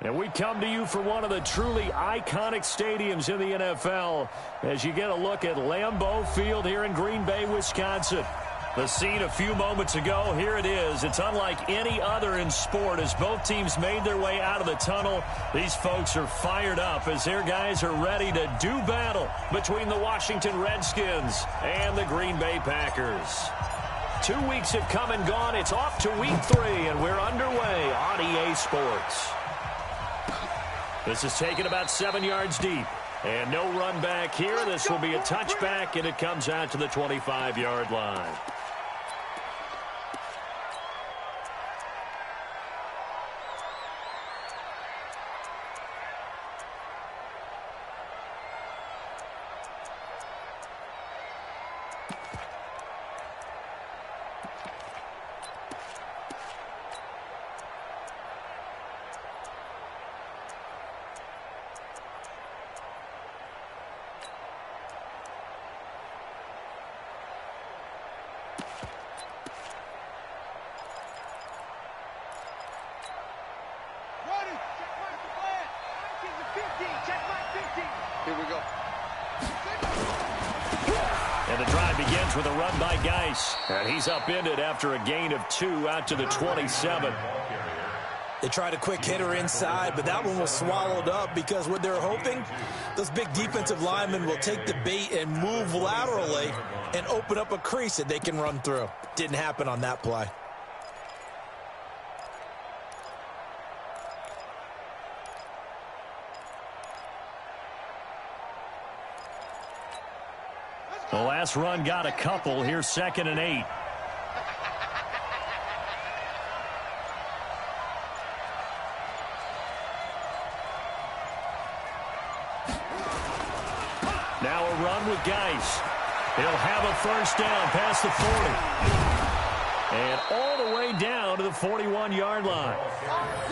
And we come to you from one of the truly iconic stadiums in the NFL as you get a look at Lambeau Field here in Green Bay, Wisconsin. The scene a few moments ago, here it is. It's unlike any other in sport as both teams made their way out of the tunnel. These folks are fired up as their guys are ready to do battle between the Washington Redskins and the Green Bay Packers. 2 weeks have come and gone. It's off to week 3, and we're underway on EA Sports. This is taken about 7 yards deep. And no run back here. This will be a touchback, and it comes out to the 25-yard line. Here we go. And the drive begins with a run by Geis. And he's upended after a gain of 2 out to the 27. They tried a quick hitter inside, but that one was swallowed up because what they're hoping, those big defensive linemen will take the bait and move laterally and open up a crease that they can run through. Didn't happen on that play. The last run got a couple. Here's 2nd and 8. Now a run with Geis. He'll have a first down past the 40. And all the way down to the 41-yard line.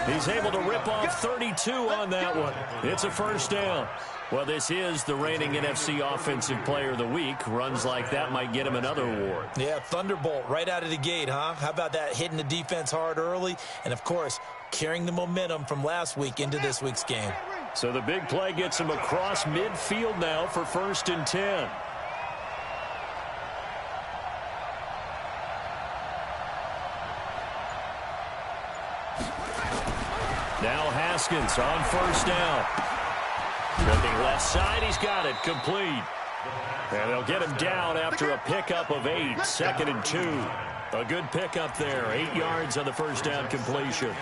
He's able to rip off 32 on that one. It's a first down. Well, this is the reigning NFC Offensive Player of the Week. Runs like that might get him another award. Yeah, thunderbolt right out of the gate, huh? How about that, hitting the defense hard early? And, of course, carrying the momentum from last week into this week's game. So the big play gets him across midfield now for 1st and 10. Now Haskins on first down. Looking left side, he's got it, complete. And they'll get him down after a pickup of 8, 2nd and 2. A good pickup there, 8 yards on the first down completion.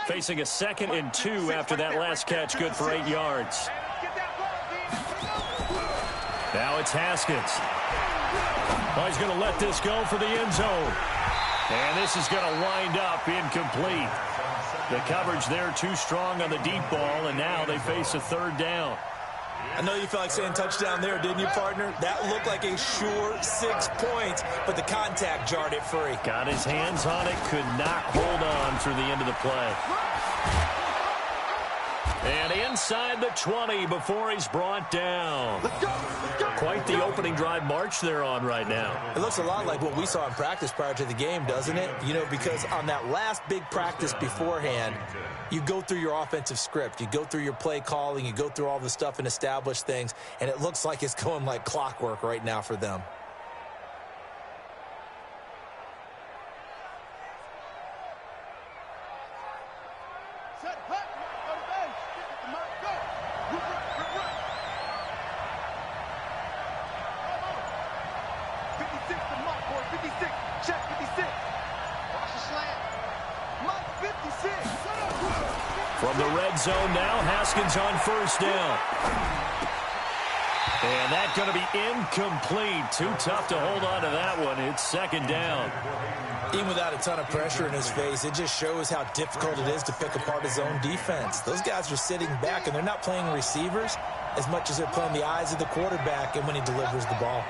Facing a 2nd and 2 after that last catch, good for 8 yards. Now it's Haskins. Oh, he's going to let this go for the end zone. And this is going to wind up incomplete. The coverage there too strong on the deep ball, and now they face a 3rd down. I know you felt like saying touchdown there, didn't you, partner? That looked like a sure 6 points, but the contact jarred it free. Got his hands on it, could not hold on through the end of the play. And inside the 20 before he's brought down. Quite the opening drive march they're on right now. It looks a lot like what we saw in practice prior to the game, doesn't it? You know, because on that last big practice beforehand, you go through your offensive script. You go through your play calling. You go through all the stuff and establish things. And it looks like it's going like clockwork right now for them. From the red zone now, Haskins on first down. And that's going to be incomplete. Too tough to hold on to that one. It's second down. Even without a ton of pressure in his face, it just shows how difficult it is to pick apart his own defense. Those guys are sitting back, and they're not playing receivers as much as they're playing the eyes of the quarterback and when he delivers the ball.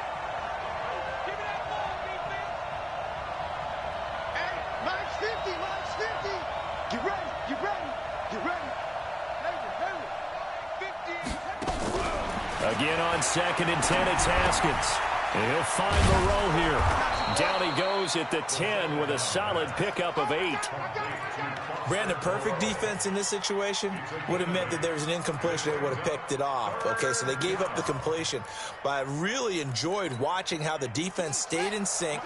Get ready, get ready, get ready. Again on 2nd and 10, it's Haskins. And he'll find the row here. Down he goes at the 10 with a solid pickup of 8. Brandon, perfect defense in this situation would have meant that there was an incompletion. They would have picked it off. Okay, so they gave up the completion. But I really enjoyed watching how the defense stayed in sync,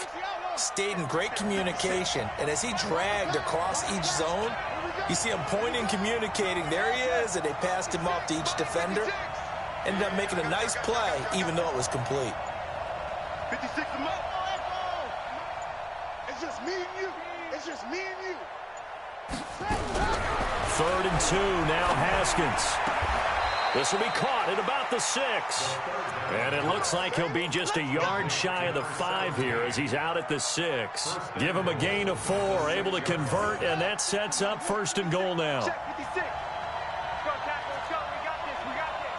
stayed in great communication, and as he dragged across each zone, you see him pointing, communicating. There he is, and they passed him off to each defender. Ended up making a nice play, even though it was complete. 56 them up. It's just me and you. It's just me and you. 3rd and 2, now Haskins. This will be caught at about the 6. And it looks like he'll be just a yard shy of the 5 here as he's out at the 6. Give him a gain of 4, able to convert, and that sets up 1st and goal now. Check 56. Let's go, tackle. Let's go. We got this. We got this.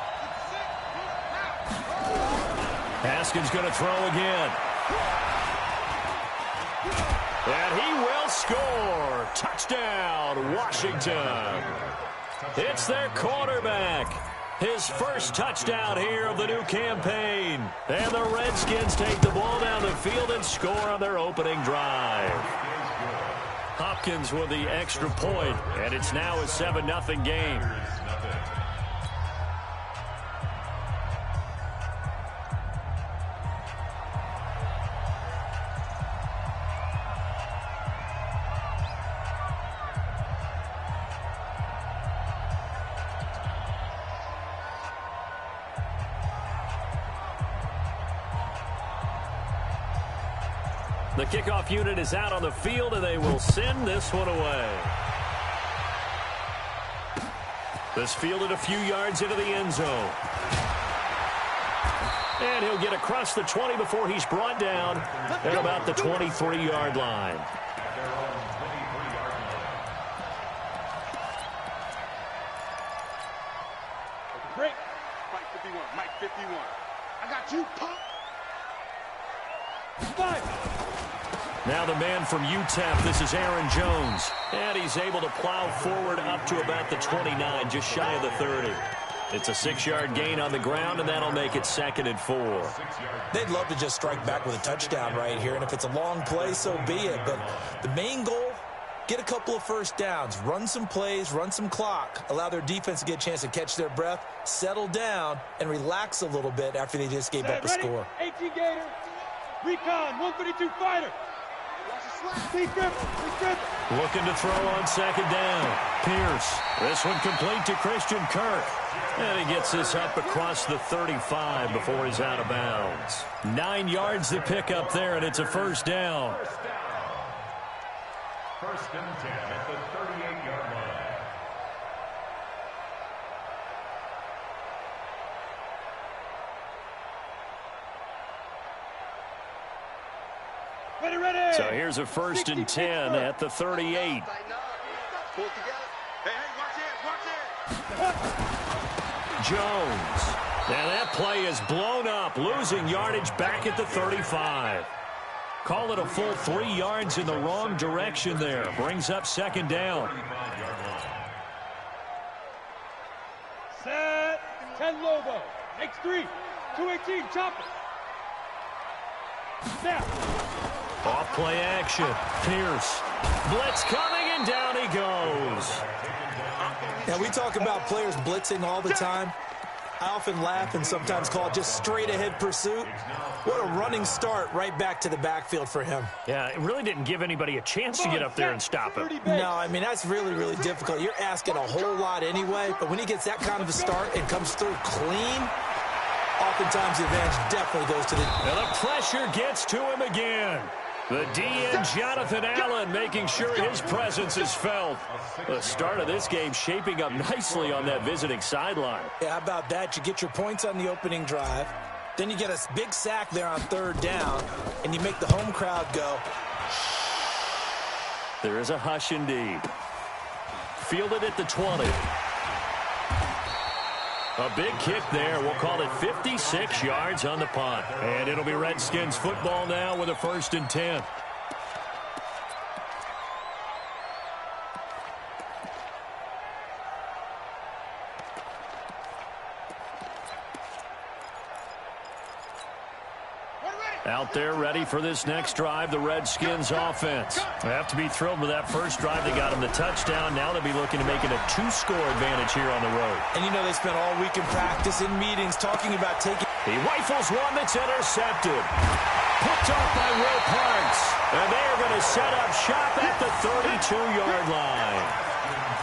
Haskins going to throw again. And he will score. Touchdown, Washington. It's their quarterback. His first touchdown here of the new campaign. And the Redskins take the ball down the field and score on their opening drive. Hopkins with the extra point, and it's now a 7-0 game. The kickoff unit is out on the field, and they will send this one away. This fielded a few yards into the end zone. And he'll get across the 20 before he's brought down at about the 23-yard line. Break. Mike 51. Mike 51. I got you, punk. Now the man from UTEP, this is Aaron Jones. And he's able to plow forward up to about the 29, just shy of the 30. It's a 6-yard gain on the ground, and that'll make it 2nd and 4. They'd love to just strike back with a touchdown right here, and if it's a long play, so be it. But the main goal, get a couple of first downs, run some plays, run some clock, allow their defense to get a chance to catch their breath, settle down, and relax a little bit after they just gave up a score. 18 Gator. Recon, 152 fighter. Looking to throw on 2nd down. Pierce. This one complete to Christian Kirk. And he gets this up across the 35 before he's out of bounds. 9 yards to pick up there, and it's a 1st down. 1st and 10 at the 38-yard line. Ready. So here's a 1st and 10 at the 38. Pull it together. Hey, watch it. Jones. And that play is blown up, losing yardage back at the 35. Call it a full 3 yards in the wrong direction there. Brings up 2nd down. Set. 10 Lobo. Makes 3. 218. Chop it. Snap. Off play action. Pierce. Blitz coming, and down he goes. Now, we talk about players blitzing all the time. I often laugh and sometimes call it just straight-ahead pursuit. What a running start right back to the backfield for him. Yeah, it really didn't give anybody a chance to get up there and stop him. No, I mean, that's really, really difficult. You're asking a whole lot anyway, but when he gets that kind of a start and comes through clean, oftentimes the advantage definitely goes to the... And the pressure gets to him again. The DN, Jonathan Allen, making sure his presence is felt. The start of this game shaping up nicely on that visiting sideline. Yeah, how about that? You get your points on the opening drive. Then you get a big sack there on third down, and you make the home crowd go. There is a hush indeed. Fielded at the 20. A big kick there. We'll call it 56 yards on the punt. And it'll be Redskins football now with a 1st and 10. Out there ready for this next drive, the Redskins offense. They have to be thrilled with that first drive. They got them the touchdown. Now they'll be looking to make it a 2-score advantage here on the road. And you know they spent all week in practice, in meetings, talking about taking... He rifles one that's intercepted. Picked off by Will Parks. And they're going to set up shop at the 32-yard line.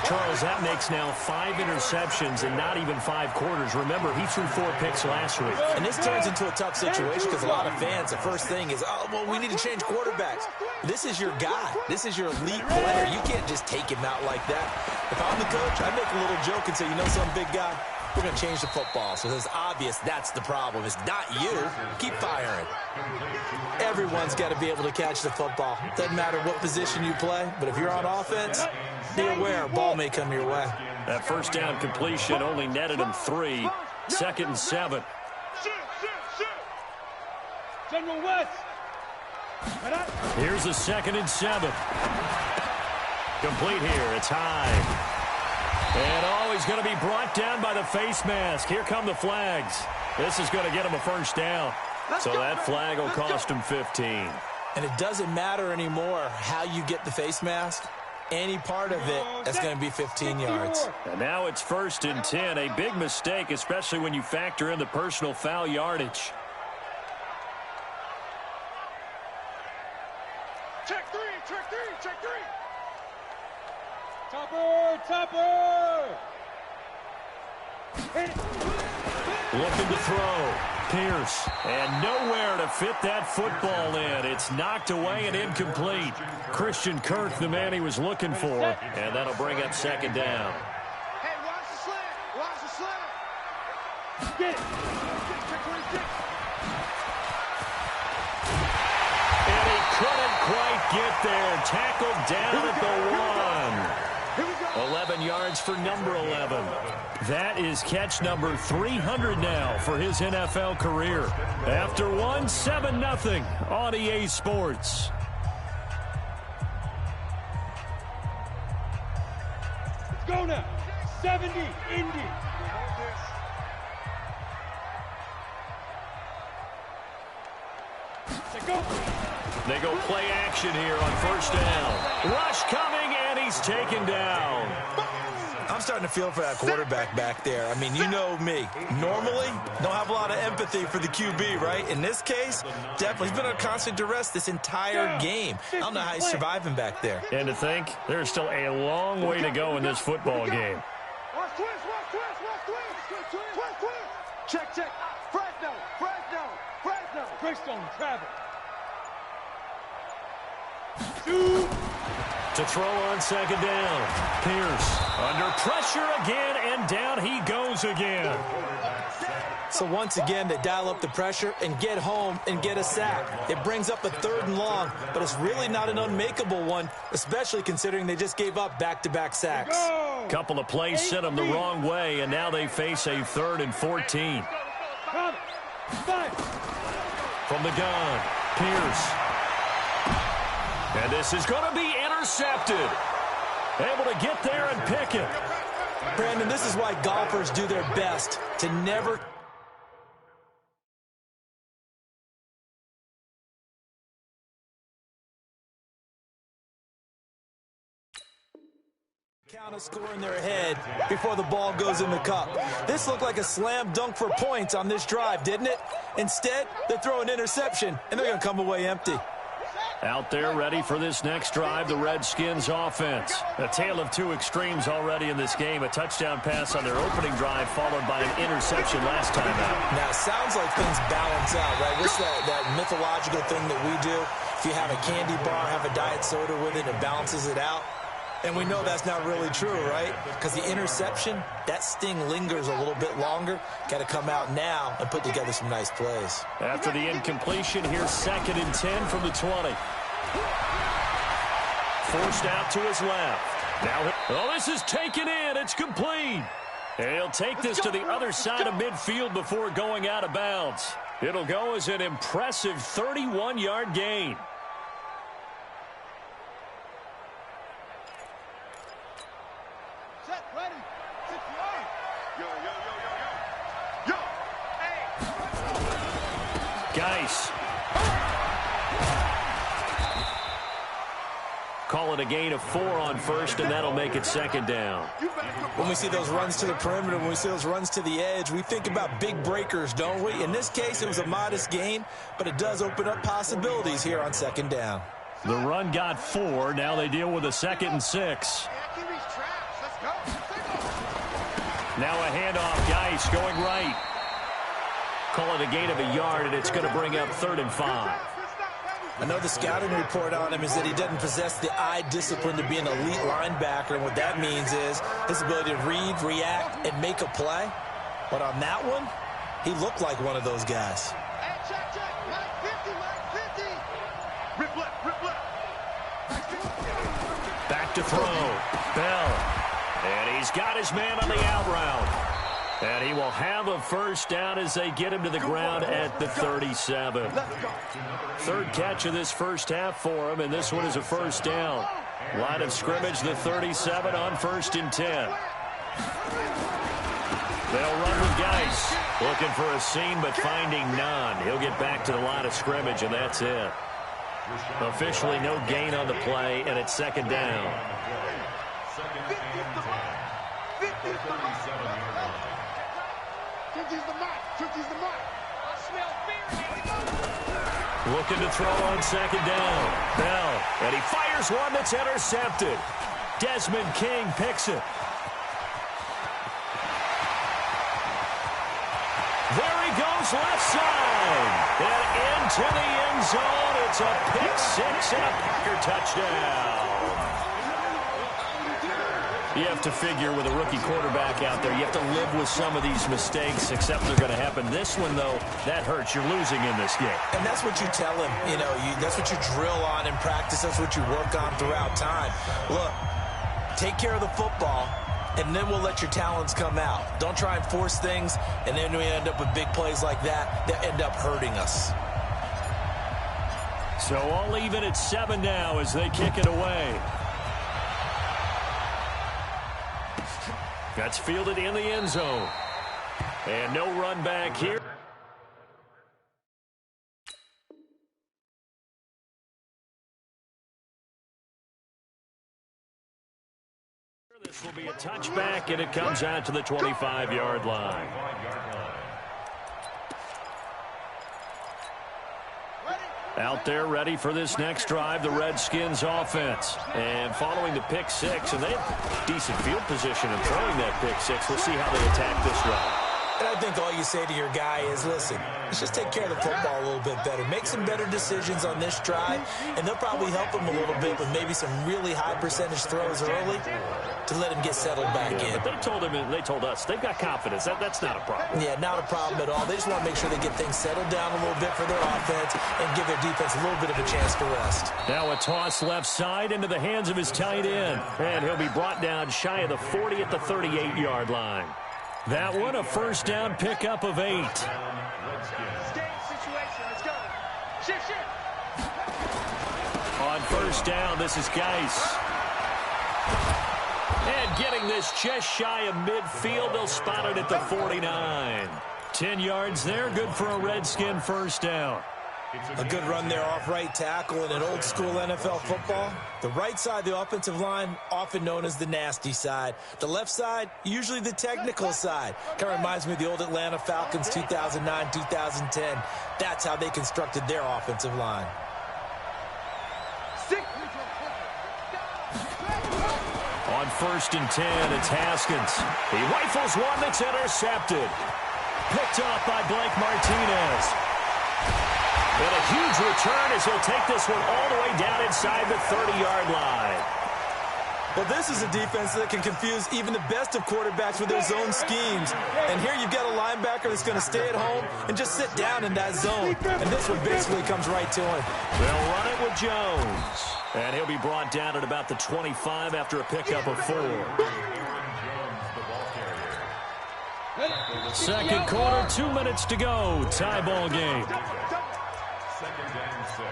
Charles, that makes now 5 interceptions in not even 5 quarters. Remember, he threw 4 picks last week. And this turns into a tough situation because a lot of fans, the first thing is, oh, well, we need to change quarterbacks. This is your guy. This is your elite player. You can't just take him out like that. If I'm the coach, I'd make a little joke and say, you know some big guy? We're going to change the football. So it's obvious that's the problem. It's not you. Keep firing. Everyone's got to be able to catch the football. Doesn't matter what position you play, but if you're on offense, be aware a ball may come your way. That first down completion only netted him 3. 2nd and 7. General West. Here's a 2nd and 7. Complete here. It's high. And he's going to be brought down by the face mask. Here come the flags. This is going to get him a first down. So that flag will cost him 15. And it doesn't matter anymore how you get the face mask. Any part of it, that's going to be 15 yards. And now it's 1st and 10. A big mistake, especially when you factor in the personal foul yardage. Check 3, check 3, check 3. Topper, topper. Looking to throw. Pierce. And nowhere to fit that football in. It's knocked away and incomplete. Christian Kirk, the man he was looking for. And that'll bring up 2nd down. Hey, watch the slant. Watch the slant. Get it. Check 26. And he couldn't quite get there. Tackled down at the 1. 11 yards for number 11. That is catch number 300 now for his NFL career. After 1, 7-0 on EA Sports. Let's go now. 70, Indy. They go play action here on 1st down. Rush coming, and he's taken down. I'm starting to feel for that quarterback back there. I mean, you know me. Normally, don't have a lot of empathy for the QB, right? In this case, definitely. He's been under constant duress this entire game. I don't know how he's surviving back there. And to think, there's still a long way to go in this football game. Watch twist, watch twist, watch twist. Twist, twist. Check, check. Fresno, Fresno, Fresno. Greystone, travel. 2. To throw on 2nd down. Pierce under pressure again, and down he goes again. So once again, they dial up the pressure and get home and get a sack. It brings up a 3rd and long, but it's really not an unmakeable one, especially considering they just gave up back-to-back sacks. Couple of plays sent them the wrong way, and now they face a 3rd and 14. From the gun, Pierce. And this is going to be intercepted. Able to get there and pick it. Brandon, this is why golfers do their best to never count a score in their head before the ball goes in the cup. This looked like a slam dunk for points on this drive, didn't it? Instead, they throw an interception, and they're going to come away empty. Out there ready for this next drive, the Redskins offense. A tale of two extremes already in this game. A touchdown pass on their opening drive followed by an interception last time out. Now, it sounds like things balance out, right? What's that mythological thing that we do? If you have a candy bar, have a diet soda with it, it balances it out. And we know that's not really true, right? Because the interception, that sting lingers a little bit longer. Got to come out now and put together some nice plays. After the incompletion, here's 2nd and 10 from the 20. Forced out to his left. Now, this is taken in. It's complete. And he'll take this to the other side of midfield before going out of bounds. It'll go as an impressive 31-yard gain. Set, ready. 6 yards. Yo. Hey. Geis. Call it a gain of 4 on first, and that'll make it 2nd down. When we see those runs to the perimeter, when we see those runs to the edge, we think about big breakers, don't we? In this case, it was a modest gain, but it does open up possibilities here on 2nd down. The run got 4. Now they deal with a 2nd and 6. Now a handoff. Geis going right. Call it a gain of a yard, and it's going to bring up 3rd and 5. I know the scouting report on him is that he doesn't possess the eye discipline to be an elite linebacker, and what that means is his ability to read, react, and make a play. But on that one, he looked like one of those guys. Hey, check. Line 50. Rip left. Back to throw. Bell. And he's got his man on the out route. And he will have a first down as they get him to the ground at the 37. 3rd catch of this first half for him, and this one is a first down. Line of scrimmage, the 37 on 1st and 10. They'll run with Geis. Looking for a seam, but finding none. He'll get back to the line of scrimmage, and that's it. Officially no gain on the play, and it's 2nd down. 50's the mark. I smell fear. Looking to throw on 2nd down. Bell. And he fires one that's intercepted. Desmond King picks it. There he goes left side. And into the end zone. It's a pick 6 and a Packer touchdown. You have to figure with a rookie quarterback out there, you have to live with some of these mistakes, except they're going to happen. This one, though, that hurts. You're losing in this game. And that's what you tell him. That's what you drill on in practice. That's what you work on throughout time. Look, take care of the football, and then we'll let your talents come out. Don't try and force things, and then we end up with big plays like that end up hurting us. So all even at 7 now as they kick it away. That's fielded in the end zone. And no run back here. This will be a touchback, and it comes out to the 25-yard line. Out there ready for this next drive, the Redskins offense. And following the pick 6, and they have decent field position in throwing that pick 6. We'll see how they attack this drive. And I think all you say to your guy is, listen, let's just take care of the football a little bit better. Make some better decisions on this drive, and they'll probably help him a little bit with maybe some really high percentage throws early to let him get settled back in. But they told us, they've got confidence. That's not a problem. Yeah, not a problem at all. They just want to make sure they get things settled down a little bit for their offense and give their defense a little bit of a chance to rest. Now a toss left side into the hands of his tight end. And he'll be brought down shy of the 40 at the 38-yard line. That one, a first down pickup of 8. Situation, let's go. Shift. On first down, this is Geis. And getting this just shy of midfield, they'll spot it at the 49. 10 yards there, good for a Redskin first down. A good run there off right tackle in an old school NFL football. The right side, the offensive line, often known as the nasty side. The left side, usually the technical side. Kind of reminds me of the old Atlanta Falcons 2009, 2010. That's how they constructed their offensive line. first and 10. It's Haskins. He rifles one that's intercepted. Picked off by Blake Martinez. And a huge return as he'll take this one all the way down inside the 30-yard line. Well, this is a defense that can confuse even the best of quarterbacks with their zone schemes. And here you've got a linebacker that's going to stay at home and just sit down in that zone. And this one basically comes right to him. They'll run it with Jones. And he'll be brought down at about the 25 after a pickup of 4. Second quarter, 2 minutes to go. Tie ball game. Second and 6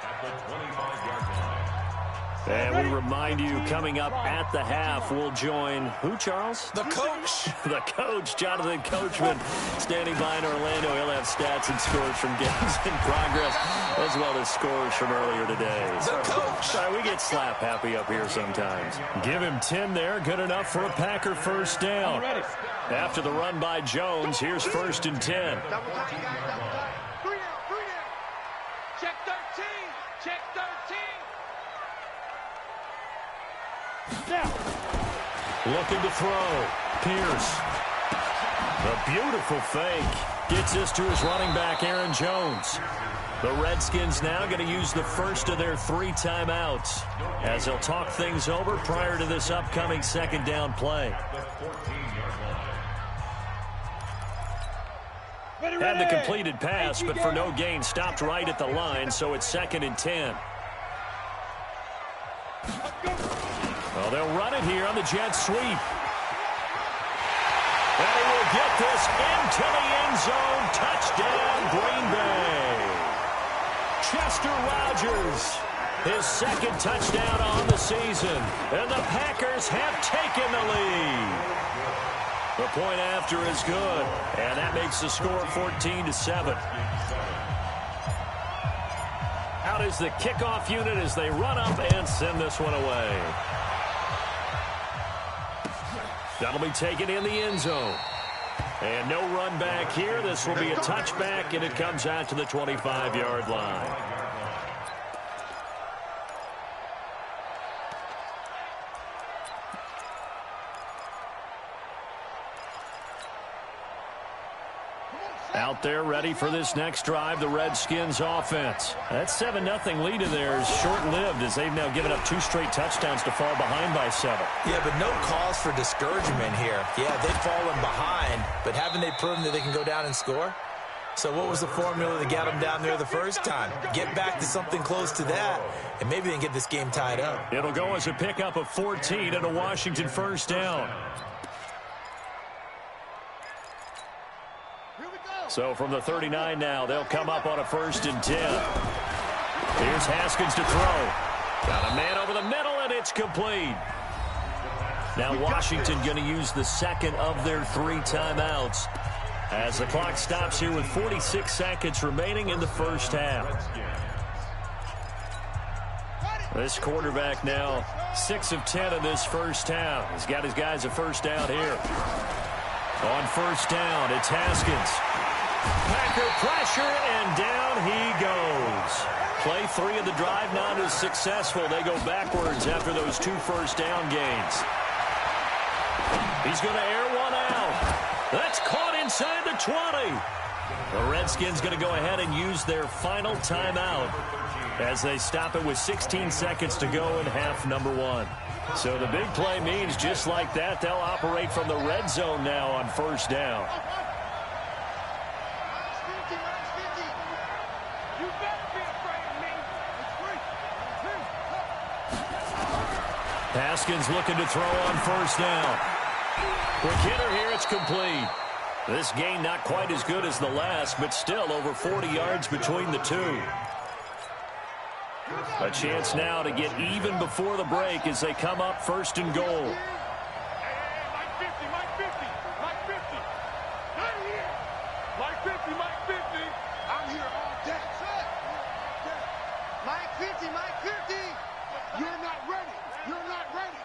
at the 25-yard line. And we remind you, coming up at the half, we'll join who, Charles? The coach. The coach, Jonathan Coachman, standing by in Orlando. He'll have stats and scores from games in progress, as well as scores from earlier today. The coach. Sorry, we get slap happy up here sometimes. Give him 10 there. Good enough for a Packer first down. After the run by Jones, here's first and 10. Check 13. Check 13. Now. Looking to throw. Pierce. A beautiful fake. Gets this to his running back, Aaron Jones. The Redskins now going to use the first of their 3 timeouts as they'll talk things over prior to this upcoming second down play. Had the completed pass, but for no gain, stopped right at the line, so it's second and 10. Well, they'll run it here on the jet sweep. And he will get this into the end zone. Touchdown, Green Bay. Chester Rogers, his second touchdown on the season. And the Packers have taken the lead. The point after is good, and that makes the score 14-7. Out is the kickoff unit as they run up and send this one away. That'll be taken in the end zone. And no run back here. This will be a touchback, and it comes out to the 25-yard line. Out there ready for this next drive, the Redskins offense. That 7-0 lead of theirs short-lived as they've now given up 2 straight touchdowns to fall behind by 7. Yeah, but no cause for discouragement here. Yeah, they've fallen behind, but haven't they proven that they can go down and score? So what was the formula that got them down there the first time? Get back to something close to that, and maybe they can get this game tied up. It'll go as a pickup of 14 and a Washington first down. So from the 39 now, they'll come up on a first and 10. Here's Haskins to throw. Got a man over the middle, and it's complete. Now Washington going to use the second of their 3 timeouts as the clock stops here with 46 seconds remaining in the first half. This quarterback now 6 of 10 in this first half. He's got his guys a first down here. On first down, it's Haskins. Packer pressure, and down he goes. Play 3 of the drive not as successful. They go backwards after those 2 first down gains. He's going to air one out. That's caught inside the 20. The Redskins going to go ahead and use their final timeout as they stop it with 16 seconds to go in half number 1. So the big play means just like that, they'll operate from the red zone now on first down. Haskins looking to throw on first down. Quick hitter here, it's complete. This gain not quite as good as the last, but still over 40 yards between the 2. A chance now to get even before the break as they come up first and goal. Mike 50, Mike 50, Mike 50. Not here. Mike 50, Mike 50. I'm here all day. Mike 50, Mike 50. You're not ready. You're not ready.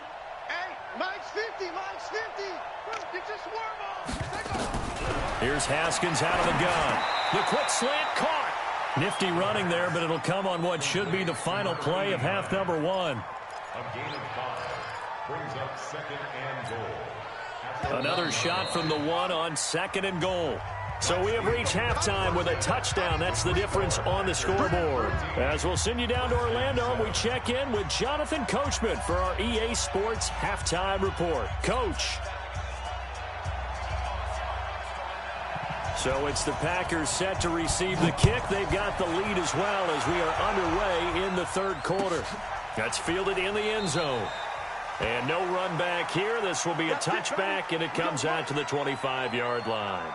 Hey, Mike's 50, Mike's 50. Get your swarm on. Here's Haskins out of the gun. The quick slant caught. Nifty running there, but it'll come on what should be the final play of half number 1. A gain of 5. brings up second and goal. Another shot from the one on second and goal. So we have reached halftime with a touchdown. That's the difference on the scoreboard. As we'll send you down to Orlando, we check in with Jonathan Coachman for our EA Sports Halftime Report. Coach. So it's the Packers set to receive the kick. They've got the lead as well as we are underway in the third quarter. That's fielded in the end zone. And no run back here. This will be a touchback, and it comes out to the 25-yard line.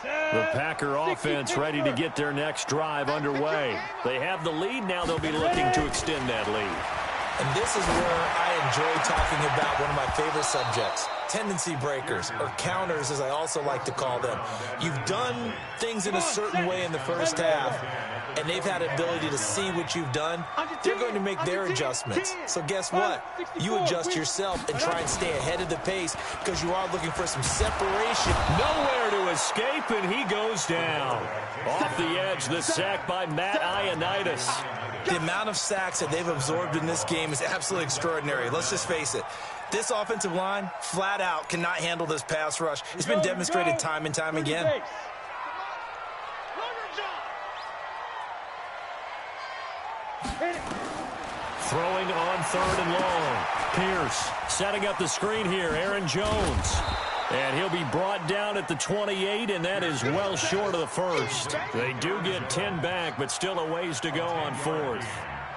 The Packer offense ready to get their next drive underway. They have the lead. Now they'll be looking to extend that lead. And this is where I enjoy talking about one of my favorite subjects, tendency breakers, or counters as I also like to call them. You've done things in a certain way in the first half, and they've had an ability to see what you've done. They're going to make their adjustments. So guess what? You adjust yourself and try and stay ahead of the pace because you are looking for some separation. Nowhere to escape, and he goes down. Off the edge, the sack by Matt Ioannidis. The amount of sacks that they've absorbed in this game is absolutely extraordinary. Let's just face it. This offensive line, flat out, cannot handle this pass rush. It's been demonstrated time and time again. Throwing on third and long. Pierce setting up the screen here. Aaron Jones. And he'll be brought down at the 28, and that is well short of the first. They do get 10 back, but still a ways to go on fourth.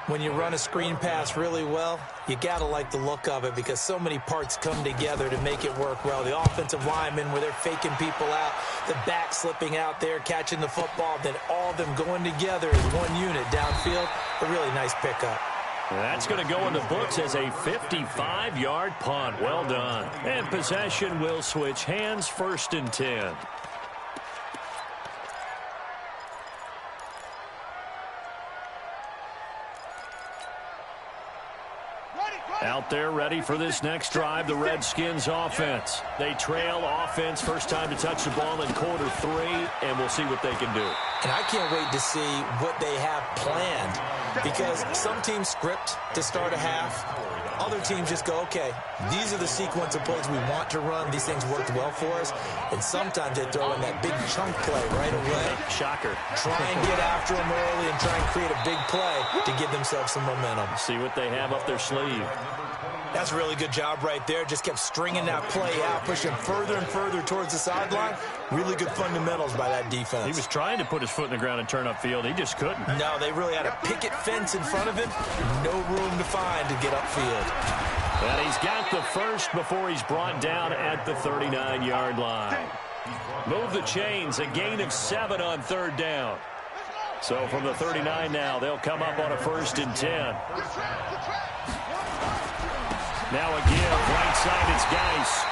When you run a screen pass really well, you got to like the look of it because so many parts come together to make it work well. The offensive linemen, where they're faking people out, the back slipping out there, catching the football, then all of them going together as one unit downfield. A really nice pickup. That's going to go in the books as a 55-yard punt. Well done. And possession will switch hands, 1st and 10. Out there ready for this next drive, the Redskins offense. They trail offense, first time to touch the ball in quarter 3, and we'll see what they can do. And I can't wait to see what they have planned because some teams script to start a half. Other teams just go, okay, these are the sequence of plays we want to run. These things worked well for us. And sometimes they throw in that big chunk play right away. Shocker. Try and get after them early and try and create a big play to give themselves some momentum. See what they have up their sleeve. That's a really good job right there. Just kept stringing that play out, pushing further and further towards the sideline. Really good fundamentals by that defense. He was trying to put his foot in the ground and turn upfield. He just couldn't. No, they really had a picket fence in front of him. No room to find to get upfield. And he's got the first before he's brought down at the 39-yard line. Move the chains, a gain of 7 on 3rd down. So from the 39 now, they'll come up on a 1st and 10. Now a give, right side, it's Geis.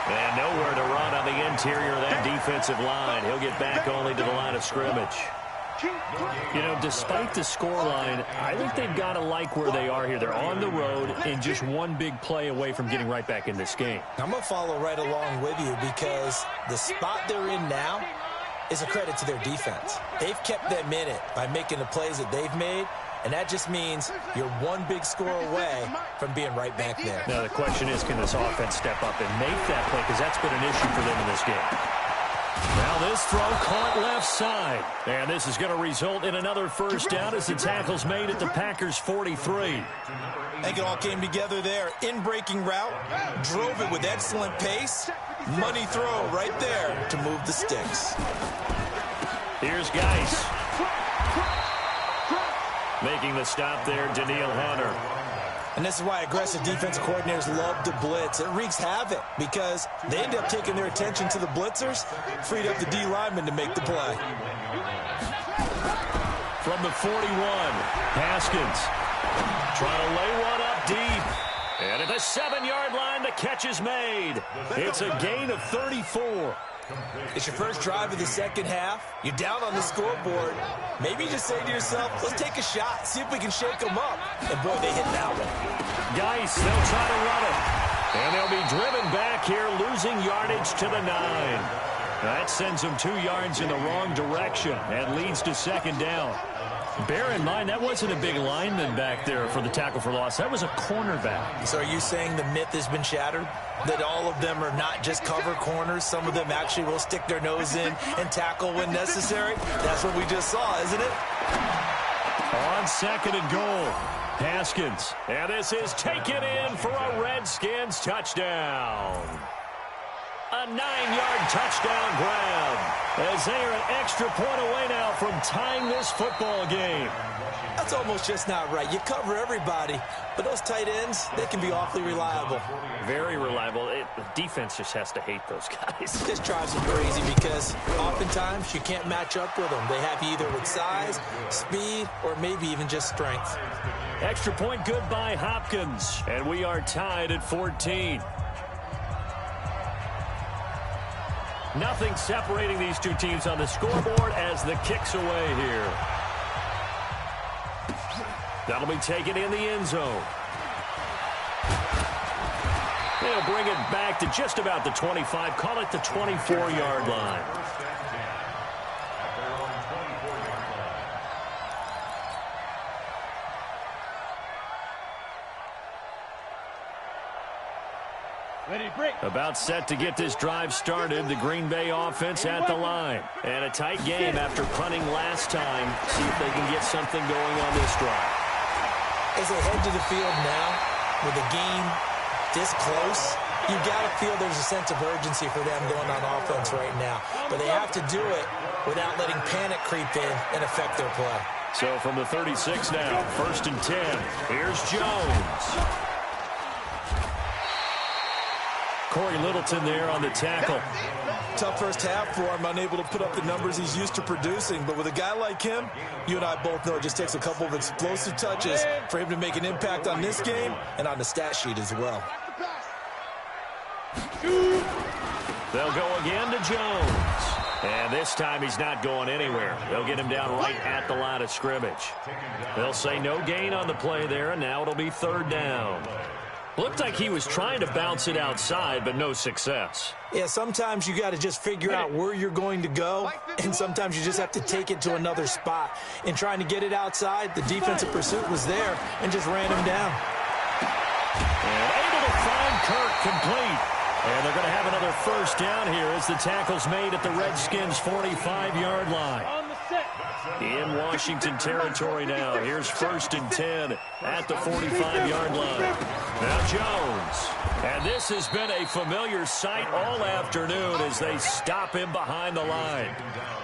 And nowhere to run on the interior of that defensive line. He'll get back only to the line of scrimmage. You know, despite the scoreline, I think they've got to like where they are here. They're on the road and just one big play away from getting right back in this game. I'm going to follow right along with you because the spot they're in now is a credit to their defense. They've kept them in it by making the plays that they've made. And that just means you're one big score away from being right back there. Now, the question is, can this offense step up and make that play? Because that's been an issue for them in this game. Now this throw caught left side. And this is going to result in another first down as the tackle's made at the Packers' 43. I think it all came together there. In-breaking route, drove it with excellent pace. Money throw right there to move the sticks. Here's Geis. Making the stop there, Daniil Hunter. And this is why aggressive defensive coordinators love to blitz. It wreaks havoc because they end up taking their attention to the blitzers, freed up the D lineman to make the play. From the 41, Haskins trying to lay one up deep. And at the 7-yard line, the catch is made. It's a gain of 34. It's your first drive of the second half. You're down on the scoreboard. Maybe you just say to yourself, let's take a shot, see if we can shake them up. And, boy, they hit that one. Geis, they'll try to run it. And they'll be driven back here, losing yardage to the 9. That sends him 2 yards in the wrong direction and leads to second down. Bear in mind, that wasn't a big lineman back there for the tackle for loss. That was a cornerback. So are you saying the myth has been shattered? That all of them are not just cover corners? Some of them actually will stick their nose in and tackle when necessary? That's what we just saw, isn't it? On second and goal, Haskins. And this is taken in for a Redskins touchdown. A 9-yard touchdown grab as they are an extra point away now from tying this football game. That's almost just not right. You cover everybody, but those tight ends, they can be awfully reliable. Very reliable. The defense just has to hate those guys. This drives them crazy because oftentimes you can't match up with them. They have you either with size, speed, or maybe even just strength. Extra point good by Hopkins, and we are tied at 14. Nothing separating these two teams on the scoreboard as the kick's away here. That'll be taken in the end zone. They'll bring it back to just about the 25. Call it the 24-yard line. About set to get this drive started. The Green Bay offense at the line. And a tight game after punting last time. See if they can get something going on this drive. As they head to the field now, with the game this close, you got to feel there's a sense of urgency for them going on offense right now. But they have to do it without letting panic creep in and affect their play. So from the 36 now, 1st and 10. Here's Jones. Corey Littleton there on the tackle. Tough first half for him, unable to put up the numbers he's used to producing. But with a guy like him, you and I both know it just takes a couple of explosive touches for him to make an impact on this game and on the stat sheet as well. They'll go again to Jones. And this time he's not going anywhere. They'll get him down right at the line of scrimmage. They'll say no gain on the play there, and now it'll be 3rd down. Looked like he was trying to bounce it outside, but no success. Yeah, sometimes you got to just figure out where you're going to go, and sometimes you just have to take it to another spot. In trying to get it outside, the defensive pursuit was there and just ran him down. And able to find Kirk complete. And they're going to have another 1st down here as the tackle's made at the Redskins' 45-yard line. In Washington territory now. Here's 1st and 10 at the 45-yard line. Now Jones. And this has been a familiar sight all afternoon as they stop him behind the line.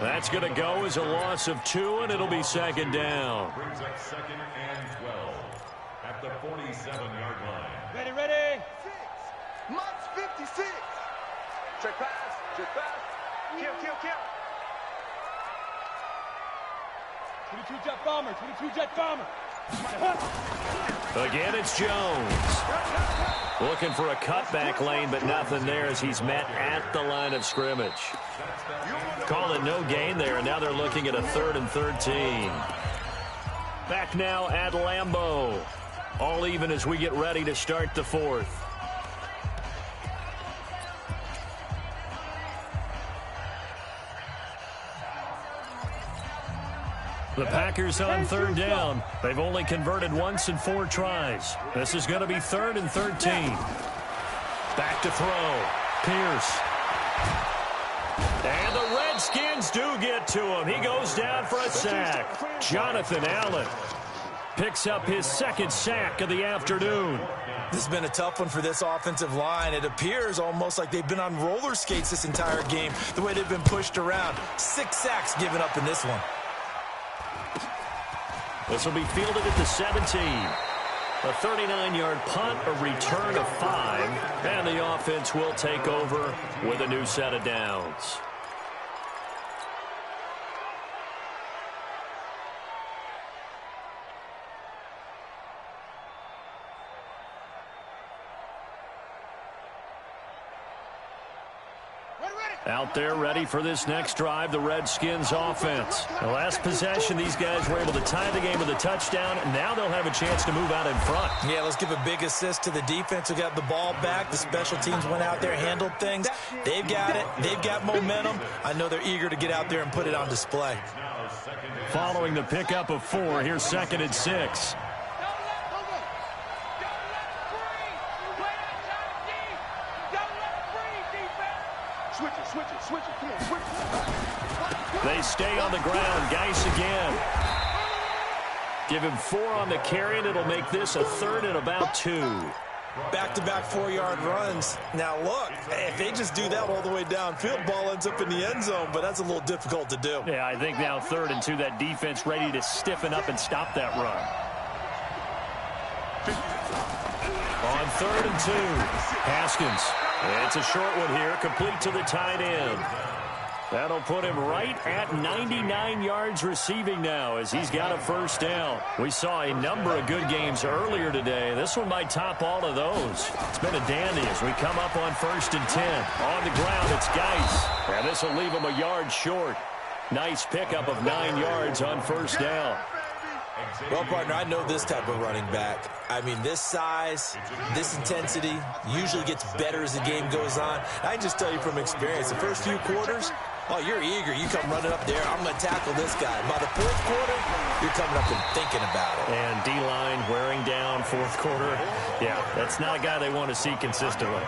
That's going to go as a loss of 2, and it'll be 2nd down. Brings up 2nd and 12 at the 47-yard line. Ready. 6. Mike's 56. Check pass. Kill. 22 jet bomber. Again, it's Jones. Looking for a cutback lane, but nothing there as he's met at the line of scrimmage. Call it no gain there, and now they're looking at a 3rd and 13. Back now at Lambeau. All even as we get ready to start the 4th. The Packers on 3rd down. They've only converted once in 4 tries. This is going to be 3rd and 13. Back to throw. Pierce. And the Redskins do get to him. He goes down for a sack. Jonathan Allen picks up his 2nd sack of the afternoon. This has been a tough one for this offensive line. It appears almost like they've been on roller skates this entire game, the way they've been pushed around. 6 sacks given up in this one. This will be fielded at the 17. A 39-yard punt, a return of 5, and the offense will take over with a new set of downs. Ready. Out there ready for this next drive, the Redskins offense. The last possession, these guys were able to tie the game with a touchdown, and now they'll have a chance to move out in front. Yeah, let's give a big assist to the defense who got the ball back. The special teams went out there, handled things. They've got it. They've got momentum. I know they're eager to get out there and put it on display. Following the pickup of 4, here's 2nd and 6. Switch it. Come on, switch it. They stay on the ground. Geis again. Give him 4 on the carry, and it'll make this a 3rd and about 2. Back-to-back 4-yard runs. Now, look, if they just do that all the way downfield, ball ends up in the end zone, but that's a little difficult to do. Yeah, I think now 3rd and 2, that defense ready to stiffen up and stop that run. On 3rd and 2, Haskins. It's a short one here, complete to the tight end. That'll put him right at 99 yards receiving now as he's got a first down. We saw a number of good games earlier today. This one might top all of those. It's been a dandy as we come up on 1st and 10. On the ground, it's Geis. And this will leave him a yard short. Nice pickup of 9 yards on first down. Well, partner, I know this type of running back. I mean, this size, this intensity usually gets better as the game goes on. I can just tell you from experience, the first few quarters, oh, you're eager. You come running up there. I'm going to tackle this guy. By the 4th quarter, you're coming up and thinking about it. And D-line wearing down 4th quarter. Yeah, that's not a guy they want to see consistently.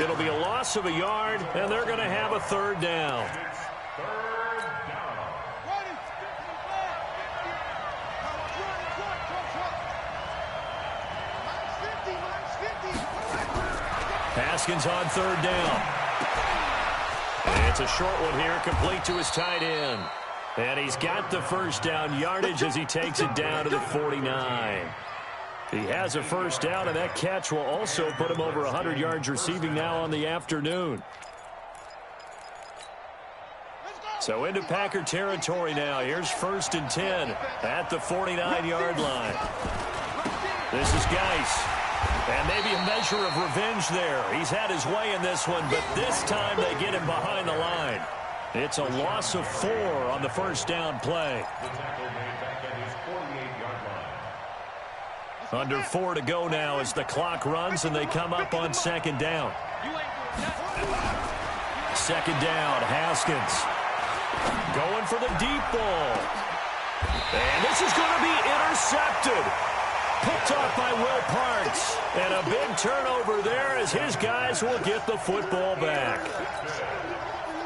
It'll be a loss of a yard, and they're going to have a 3rd down. Haskins on 3rd down. And it's a short one here, complete to his tight end. And he's got the first down yardage as he takes it down to the 49. He has a first down, and that catch will also put him over 100 yards receiving now on the afternoon. So into Packer territory now. Here's 1st and 10 at the 49-yard line. This is Geis. And maybe a measure of revenge there. He's had his way in this one, but this time they get him behind the line. It's a loss of 4 on the first down play. Under 4 to go now as the clock runs and they come up on 2nd down. 2nd down, Haskins. Going for the deep ball. And this is going to be intercepted. Picked off by Will Parks. And a big turnover there as his guys will get the football back.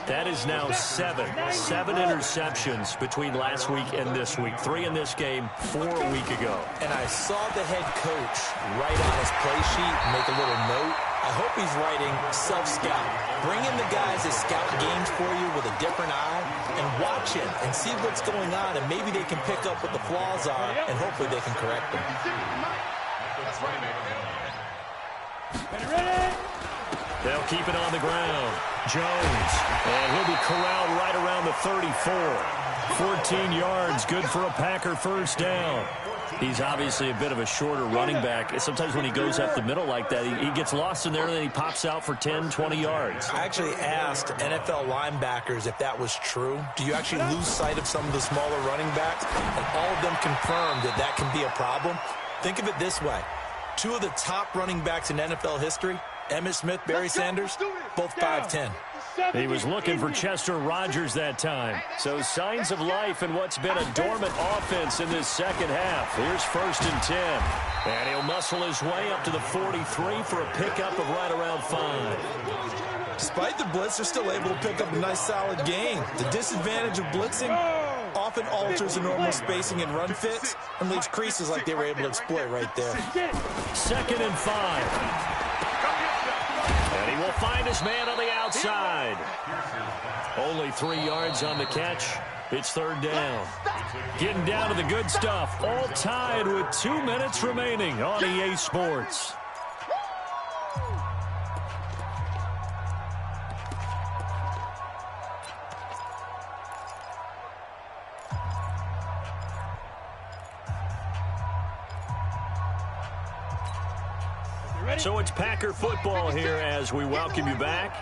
That is now 7 interceptions between last week and this week. 3 in this game, 4 a week ago. And I saw the head coach write on his play sheet, make a little note. I hope he's writing self-scout. Bring in the guys that scout games for you with a different eye and watch it and see what's going on, and maybe they can pick up what the flaws are, and hopefully they can correct them. They'll keep it on the ground. Jones, and he'll be corralled right around the 34. 14 yards, good for a Packer first down. He's obviously a bit of a shorter running back. Sometimes when he goes up the middle like that, he gets lost in there, and then he pops out for 10, 20 yards. I actually asked NFL linebackers if that was true. Do you actually lose sight of some of the smaller running backs? And all of them confirmed that that can be a problem. Think of it this way. 2 of the top running backs in NFL history, Emmitt Smith, Barry Sanders, both 5'10". He was looking for Chester Rogers that time. So signs of life in what's been a dormant offense in this second half. Here's 1st and 10. And he'll muscle his way up to the 43 for a pickup of right around 5. Despite the blitz, they're still able to pick up a nice solid gain. The disadvantage of blitzing often alters the normal spacing and run fits and leaves creases like they were able to exploit right there. 2nd and 5. And he will find his man on the outside. Only 3 yards on the catch. It's 3rd down. Getting down to the good stuff. All tied with 2 minutes remaining on EA Sports. So it's Packer football here as we welcome you back.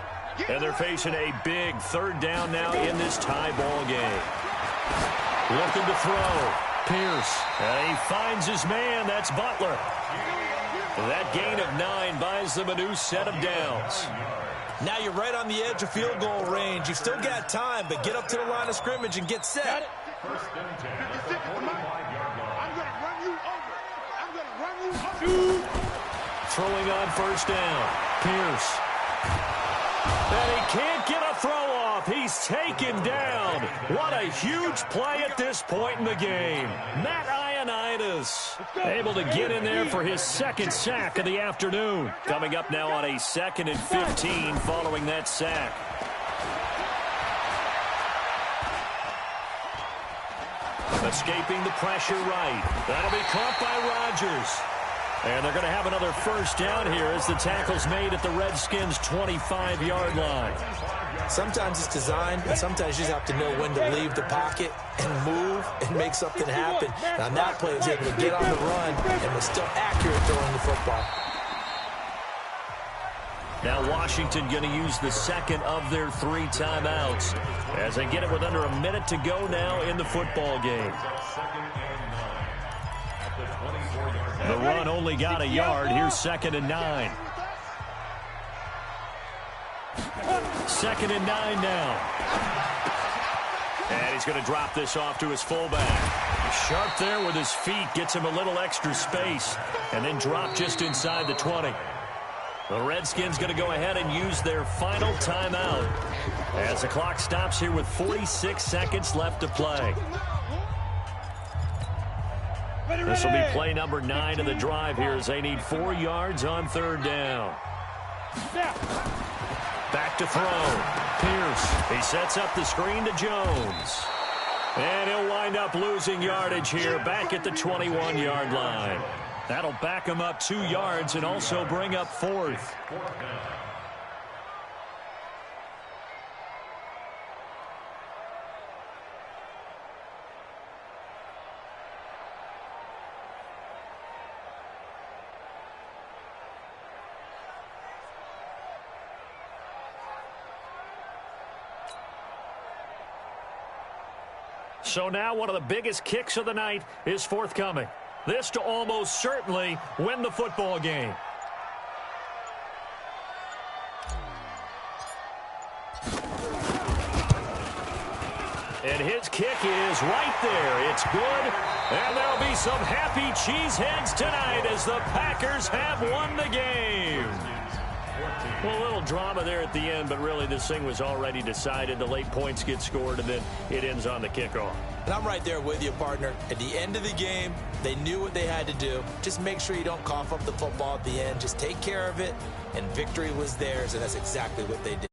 And they're facing a big third down now in this tie ball game. Looking to throw. Pierce. And he finds his man. That's Butler. That gain of 9 buys them a new set of downs. Now you're right on the edge of field goal range. You've still got time, but get up to the line of scrimmage and get set. First and 10. I'm going to run you over. I'm going to run you over. Throwing on first down. Pierce. And he can't get a throw off. He's taken down. What a huge play at this point in the game. Matt Ioannidis able to get in there for his second sack of the afternoon. Coming up now on a 2nd and 15 following that sack. Escaping the pressure right. That'll be caught by Rodgers. And they're going to have another first down here as the tackle's made at the Redskins' 25-yard line. Sometimes it's designed, and sometimes you just have to know when to leave the pocket and move and make something happen. And on that play, he was able to get on the run and was still accurate throwing the football. Now Washington going to use the second of their 3 timeouts as they get it with under a minute to go now in the football game. The run only got a yard. Here's 2nd and 9. 2nd and 9 now. And he's going to drop this off to his fullback. Sharp there with his feet. Gets him a little extra space. And then drop just inside the 20. The Redskins going to go ahead and use their final timeout as the clock stops here with 46 seconds left to play. This will be play number 9 of the drive here as they need 4 yards on 3rd down. Back to throw. Pierce. He sets up the screen to Jones. And he'll wind up losing yardage here back at the 21-yard line. That'll back him up 2 yards and also bring up 4th. So now one of the biggest kicks of the night is forthcoming. This to almost certainly win the football game. And his kick is right there. It's good. And there'll be some happy cheeseheads tonight as the Packers have won the game. Well, a little drama there at the end, but really this thing was already decided. The late points get scored, and then it ends on the kickoff. And I'm right there with you, partner. At the end of the game, they knew what they had to do. Just make sure you don't cough up the football at the end. Just take care of it, and victory was theirs, and that's exactly what they did.